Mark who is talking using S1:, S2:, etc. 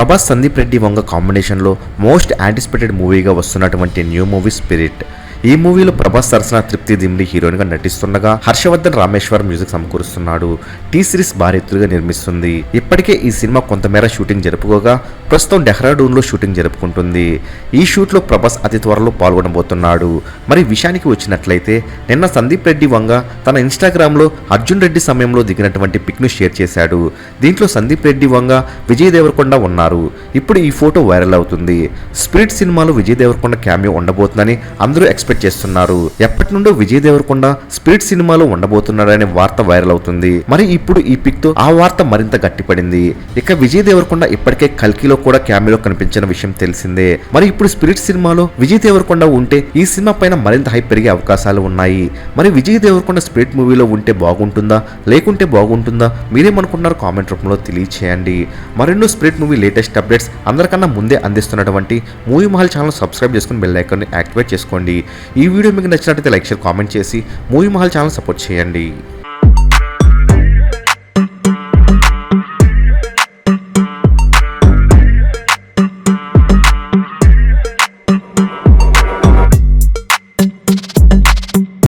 S1: ప్రభాస్ సందీప్ రెడ్డి వంగ కాంబినేషన్లో most anticipated మూవీగా వస్తున్నటువంటి new movie spirit. ఈ మూవీలో ప్రభాస్ సరసన తృప్తి దిమ్డి హీరోయిన్ గా నటిస్తుండగా హర్షవర్ధన్ రామేశ్వర్ మ్యూజిక్ సమకూరుస్తున్నాడు. టీ సిరీస్ భారీ ఎత్తుగా నిర్మిస్తుంది. ఇప్పటికే ఈ సినిమా కొంతమేర షూటింగ్ జరుపుకోగా ప్రస్తుతం డెహ్రాడూన్ లో షూటింగ్ జరుపుకుంటుంది. ఈ షూట్ లో ప్రభాస్ అతి త్వరలో పాల్గొనబోతున్నాడు. మరి విషయానికి వచ్చినట్లయితే నిన్న సందీప్ రెడ్డి వంగ తన ఇన్స్టాగ్రామ్ లో అర్జున్ రెడ్డి సమయంలో దిగినటువంటి పిక్ ను షేర్ చేశాడు. దీంట్లో సందీప్ రెడ్డి వంగ విజయ్ దేవరకొండ ఉన్నారు. ఇప్పుడు ఈ ఫోటో వైరల్ అవుతుంది. స్పిరిట్ సినిమాలో విజయ్ దేవరకొండ క్యామియో ఉండబోతుందని అందరూ ఎక్స్పెక్ట్ చేస్తున్నారు. ఎప్పటి నుండో విజయ్ దేవరకొండ స్పిరిట్ సినిమాలో ఉండబోతున్నాడనే వార్త వైరల్ అవుతుంది. మరి ఇప్పుడు ఈ పిక్ తో ఆ వార్త మరింత గట్టిపడింది. ఇక విజయ్ దేవరకొండ ఇప్పటికే కల్కిలో కూడా క్యామియోలో కనిపించిన విషయం తెలిసిందే. మరి ఇప్పుడు స్పిరిట్ సినిమాలో విజయ్ దేవరకొండ ఉంటే ఈ సినిమా పైన మరింత హైప్ పెరిగే అవకాశాలు ఉన్నాయి. మరి విజయ్ దేవరకొండ స్పిరిట్ మూవీలో ఉంటే బాగుంటుందా లేకుంటే బాగుంటుందా మీరేమనుకున్నారు కామెంట్ రూపంలో తెలియచేయండి. మరెన్నో స్పిరిట్ మూవీ లేటెస్ట్ అప్డేట్స్ అందరికన్నా ముందే అందిస్తున్నటువంటి మూవీ మహల్ ఛానల్ సబ్స్క్రైబ్ చేసుకుని బెల్ ఐకాన్ ని యాక్టివేట్ చేసుకోండి. ఈ వీడియో మీకు నచ్చినట్లయితే లైక్ షేర్ కామెంట్ చేసి మూవీ మహల్ ఛానల్ సపోర్ట్ చేయండి.